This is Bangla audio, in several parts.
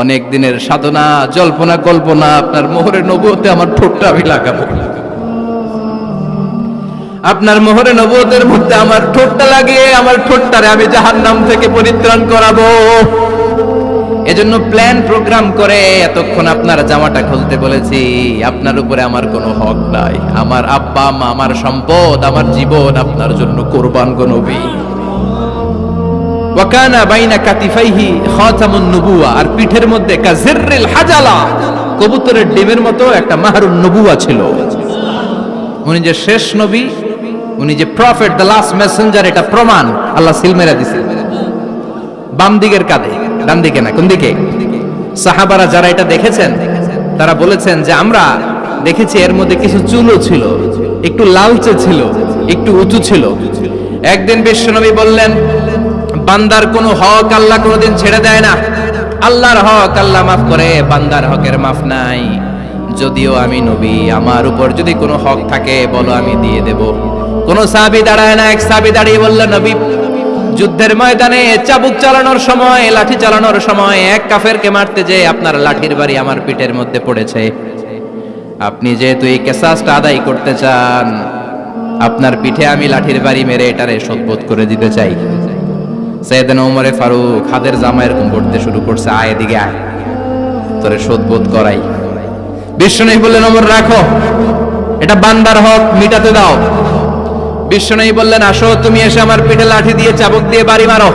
অনেক দিনের সাধনা, জল্পনা কল্পনা, আপনার মোহরে নবুয়তে আমার ঠোঁটটা আমি লাগাবো, আপনার মোহরে নবুয়তের মধ্যে আমার ঠোঁটটা লাগিয়ে আমার ঠোঁটটারে আমি জাহান্নাম থেকে পরিত্রাণ করাবো। এজন্য প্ল্যান প্রোগ্রাম করে এতক্ষণ আপনার জামাটা খুলতে বলেছি। আপনার উপরে আমার কোনো হক নাই। আমার আব্বা মা, আমার সম্পদ, আমার জীবন আপনার জন্য কোরবান গো নবী। ওয়াকানা বাইনা কাতিফাইহি খাতামুন নবুওয়া, আর পিঠের মধ্যে কাজিররিল হাজালা, কবুতরের ডিমের মতো একটা মাহরুন নবুওয়া ছিল। উনি যে শেষ নবী, উনি যে প্রফেট, দ্য লাস্ট মেসেঞ্জার, এটা প্রমাণ আল্লাহ সিল মেরা দিছে বাম দিকের কাঁধে, ডান দিকে না। কোন দিকে? সাহাবারা যারা এটা দেখেছেন তারা বলেছেন যে আমরা দেখেছি এর মধ্যে কিছু চুলও ছিল, একটু লালচে ছিল, একটু উঁচু ছিল। একদিন বিশ্বনবী বললেন, বান্দার কোনো হক আল্লাহ কোনোদিন ছেড়ে দেয় না। আল্লাহর হক আল্লাহ মাফ করে, বান্দার হকের মাফ নাই। যদিও আমি নবী, আমার উপর যদি কোনো হক থাকে বলো, আমি দিয়ে দেব। কোন সাহাবী দাঁড়ায় না। এক সাহাবী দাঁড়িয়ে বলল, নবী, যুদ্ধের ময়দানে চাবুক চালানোর সময়, লাঠি চালানোর সময় এক কাফেরকে মারতে যে আপনার লাঠির বাড়ি আমার পিঠের মধ্যে পড়েছে। আপনি যেহেতু এই কেসাসটা আদায় করতে চান, আপনার পিঠে আমি লাঠির বাড়ি মেরে এটারে শোধবোধ করে দিতে চাই। সাইয়েদনা ওমরে ফারুক হাতের জামা এরকম করতে শুরু করছে, আয় এদিকে আয়, তোরে শোধবোধ করাই। বিশ্বনবী বললেন, ওমর রাখো, এটা বান্দার হক, মিটাতে দাও। বিশ্বনবী বললেন, আসো, তুমি এসে আমার পিঠে লাঠি দিয়ে চাবুক দিয়ে বাড়ি মারো।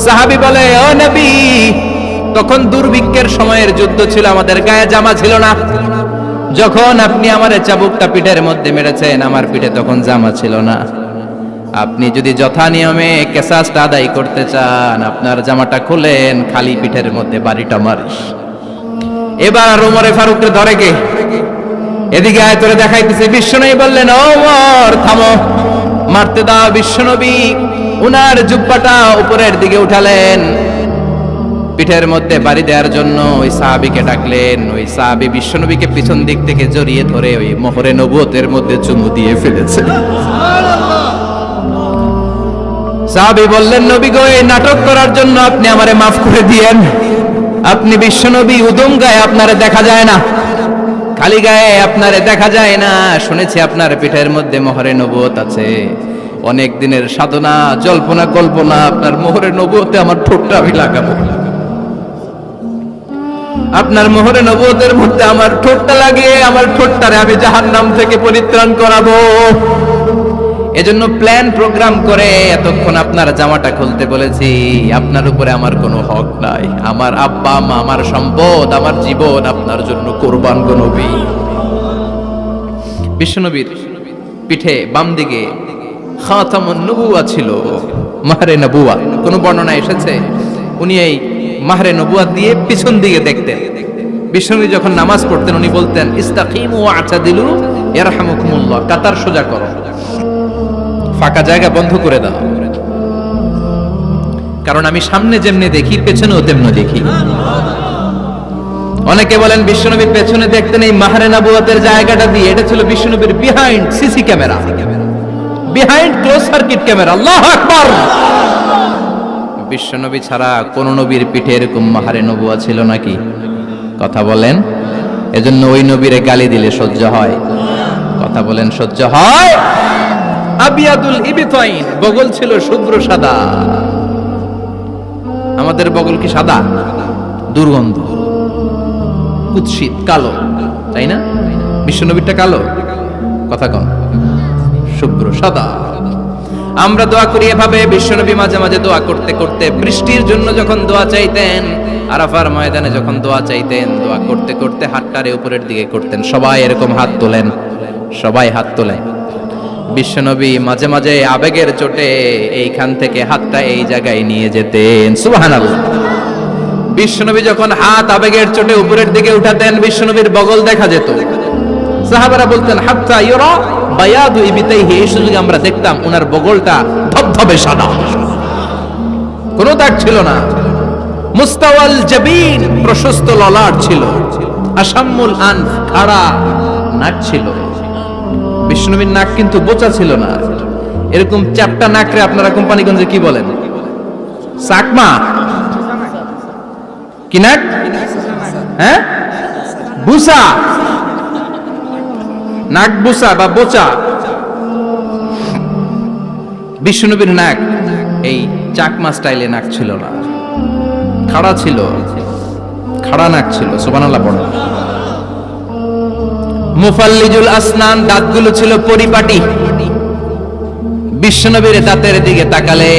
সাহাবী বলে, ও নবী, তখন দুর্ভিক্ষের সময়ের যুদ্ধ ছিল, আমাদের গায়ে জামা ছিল না। যখন আপনি আমার চাবুকটা পিঠের মধ্যে মেরেছেন, আমার পিঠে তখন জামা ছিল না। আপনি যদি যথা নিয়মে কেসাসটা আদায় করতে চান, আপনার জামাটা খুলেন, খালি পিঠের মধ্যে বাড়িটা মারিস। এবার ওমরে ফারুককে ধরে কে, এদিকে আয়, তোরে দেখাইতেছে। বিশ্বনবী বললেন, ওমর থামো, মারতে দাও। বিশ্বনবী উনার জুব্বাটা উপরের দিকে উঠালেন, পিঠের মধ্যে বাড়ি দেওয়ার জন্য ওই সাহাবীকে ডাকলেন। ওই সাহাবী বিশ্বনবীকে পিছন দিক থেকে জড়িয়ে ধরে ওই মোহরে নবুয়তের মধ্যে চুমু দিয়ে ফেলেছে। সাহাবী বললেন, নবী গো, এই নাটক করার জন্য আপনি আমারে মাফ করে দিয়েন। আপনি বিশ্বনবী, উদম গায়ে আপনারে দেখা যায় না, খালি গায়ে আপনারে দেখা যায় না। শুনেছি আপনার পিঠের মধ্যে মোহরে নবুয়ত আছে। অনেক দিনের সাধনা, জল্পনা কল্পনা, আপনার মোহরে নবুয়তে আমার ঠোঁটটা আমি লাগাবো, আপনার মোহরে নবুয়তের মধ্যে আমার ঠোঁটটা লাগিয়ে আমার ঠোঁটটারে আমি জাহান্নাম থেকে পরিত্রাণ করাবো। এজন্য প্ল্যান প্রোগ্রাম করে এতক্ষণ আপনার জামাটা খুলতে বলেছি। আপনার উপরে আমার কোনো হক নাই। আমার আব্বা মা, আমার সম্পদ, আমার জীবন আপনার জন্য কোরবান গো নবী। বিশ্বনবীর পিঠে বাম দিকে খাতামুন নবুওয়া ছিল, মাহরে নবুওয়া। কোন বর্ণনা এসেছে উনি এই মাহরে নবুওয়া দিয়ে পিছন দিকে দেখতেন। বিশ্বনবী যখন নামাজ পড়তেন উনি বলতেন, ইস্তাকিমু ওয়া'তাদিলু ইয়ারহামুকুমুল্লাহ, কাতার সোজা করো, ফাঁকা জায়গা বন্ধ করে দাও, কারণ আমি সামনে যেমনি দেখি পেছনেও তেমনি দেখি। অনেকে বলেন বিশ্বনবীর পেছনে দেখতেন এই মাহরে নবুয়তের জায়গাটা দিয়ে। এটা ছিল বিশ্বনবীর behind CC camera, behind close circuit camera. আল্লাহু আকবার। বিশ্বনবী ছাড়া কোন নবীর পিঠে এরকম মাহরে নবুয়া ছিল নাকি? কথা বলেন। এজন্য ওই নবীরে গালি দিলে সহ্য হয়? কথা বলেন, সহ্য হয়? আবিয়াদুল ইবতাইন, বগল ছিল শুভ্র সাদা। আমাদের বগল কি সাদা? দুর্গন্ধ, কুৎসিত, কালো, তাই না? বিশ্বনবীরটা কালো? কথা কন, শুভ্র সাদা। আমরা দোয়া করি এভাবে। বিশ্বনবী মাঝে মাঝে দোয়া করতে করতে, বৃষ্টির জন্য যখন দোয়া চাইতেন, আরাফার ময়দানে যখন দোয়া চাইতেন, দোয়া করতে করতে হাতটারে উপরের দিকে করতেন। সবাই এরকম হাত তোলেন, সবাই হাত তোলেন। বিশ্বনবী মাঝে মাঝে আবেগের চোটে এইখান থেকে হাতটা এই জায়গায় নিয়ে যেতেন। সুবহানাল্লাহ। বিশ্বনবী যখন হাত আবেগের চোটে উপরের দিকে উঠাতেন, বিশ্বনবীর বগল দেখা যেত। সাহাবারা বলতেন, হাত্তা ইউরা বায়াদু ইবতাইহি, এই সুযোগে আমরা দেখতাম ওনার বগলটা ধবধবে সাদা, কোনো দাগ ছিল না। মুস্তাওয়াল জাবিন, প্রশস্ত ললাট ছিল। আসাম্মুল আনফ, খাড়া নাক ছিল। বিষ্ণুবীর নাক কিন্তু বোচা ছিল না, এরকম চ্যাপটা নাকরে আপনারা কোম্পানিগঞ্জে কি বলেন? চাকমা। কি নাক? হ্যাঁ, বুসা, নাক বুসা বা বোচা। বিশ্বনবীর নাক এই চাকমা স্টাইলে নাক ছিল না, খাড়া ছিল, খাড়া নাক ছিল। সুবহানাল্লাহ পড়ো। মুফাল্লিজুল আসনান, দাঁতগুলো ছিল পরিপাটি। বিশ্বনবীর দাঁতের দিকে তাকালে,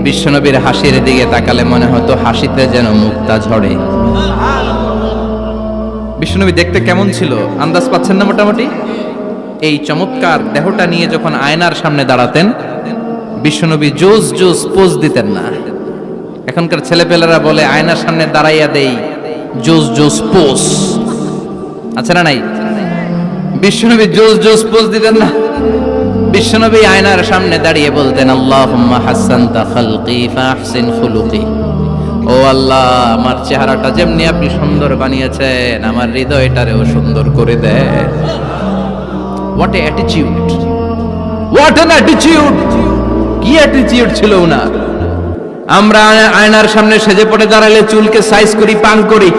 বিশ্বনবীর হাসির দিকে তাকালে মনে হতো হাসিতে যেন মুক্তা ঝরে। বিশ্বনবী দেখতে কেমন ছিল আন্দাজ পাচ্ছেন না মোটামুটি? এই চমৎকার দেহটা নিয়ে যখন আয়নার সামনে দাঁড়াতেন, বিশ্বনবী জোস জোস পোজ দিতেন না। এখনকার ছেলেপেলেরা বলে আয়নার সামনে দাঁড়াইয়া দেই জোস জোস পোজ, আছে না নাই? বিশ্বনবী জোস জোস পোজ দিতেন না। বিশ্বনবী আয়নার সামনে দাঁড়িয়ে বলতেন, আল্লাহুম্মা হাসানতা খালকি ফাহসিন খুলুকি। ও আল্লাহ, আমার চেহারাটা যেমনি আপনি সুন্দর বানিয়েছেন, আমার হৃদয়টারেও সুন্দর করে দেন। What a attitude, what an attitude! কি অ্যাটিটিউড ছিল ওনার! আমরা আয়নার সামনে সেজে পড়ে দাঁড়ালে চুলকে সাইজ করি, পাং করি,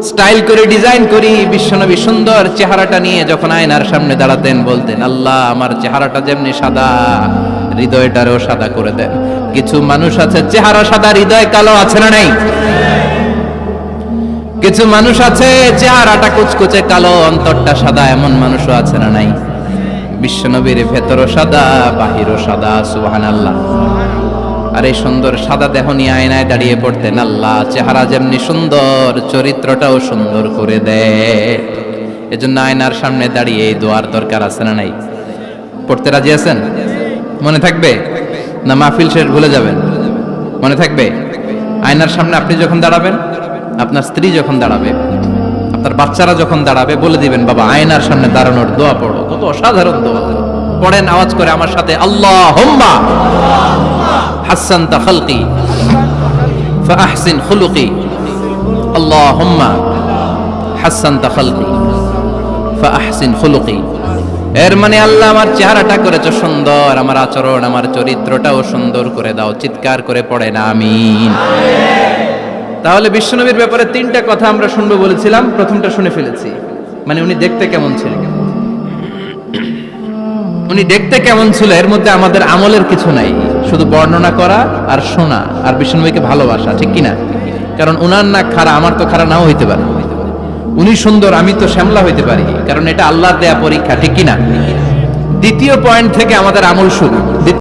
স্টাইল করে, ডিজাইন করি। বিশ্বনবী সুন্দর চেহারাটা নিয়ে যখন আয়নার সামনে দাঁড়াতেন বলতেন, আল্লাহ, আমার চেহারাটা যেমনি সাদা, হৃদয়টারেও সাদা করে দেন। কিছু মানুষ আছে চেহারা সাদা, হৃদয় কালো, আছে না নাই? কিছু মানুষ আছে চেহারাটা কুচকুচে কালো, অন্তরটা সাদা, এমন মানুষও আছে না নাই? বিশ্বনবীর ভেতরও সাদা, বাহিরও সাদা। সুবহানাল্লাহ। আর এই সুন্দর সাদা দেহ নিয়ে আয়নায় দাঁড়িয়ে পড়তেন, আল্লাহ, চেহারা যেমনি সুন্দর, চরিত্রটাও সুন্দর করে দেয়। এজন্য আয়নার সামনে দাঁড়িয়ে এই দোয়ার দরকার, আছে না নাই? পড়তে রাজি আছেন? মনে থাকবে না মাহফিল শেষ ভুলে যাবেন? মনে থাকবে? আয়নার সামনে আপনি যখন দাঁড়াবেন, আপনার স্ত্রী যখন দাঁড়াবে, আপনার বাচ্চারা যখন দাঁড়াবে, বলে দিবেন, বাবা, আয়নার সামনে দাঁড়ানোর দোয়া পড়ো। কত অসাধারণ দোয়া! পড়েন আওয়াজ করে আমার সাথে, আল্লাহুম্মা হাসানতা খালকি ফাহসিন খুলুকি। আল্লাহুম্মা হাসানতা খালকি ফাহসিন খুলুকি। এর মানে, আল্লাহ, আমার চেহারাটা করেছো সুন্দর, আমার আচরণ, আমার চরিত্রটাও সুন্দর করে দাও। চিৎকার করে পড়েন আমিন। তাহলে বিশ্বনবীর ব্যাপারে তিনটা কথা আমরা শুনবো বলেছিলাম, প্রথমটা শুনে ফেলেছি। মানে উনি দেখতে কেমন ছিলেন, উনি দেখতে কেমন ছিল, এর মধ্যে আমাদের আমলের কিছু নাই, শুধু বর্ণনা করা আর শোনা আর বিশ্বনবীকে ভালোবাসা, ঠিক কিনা? কারণ উনার না খাড়া, আমার তো খাড়া নাও হইতে পারে। উনি সুন্দর, আমি তো শ্যামলা হইতে পারি, কারণ এটা আল্লাহর দেয়া পরীক্ষা, ঠিক কিনা? দ্বিতীয় পয়েন্ট থেকে আমাদের আমল শুরু।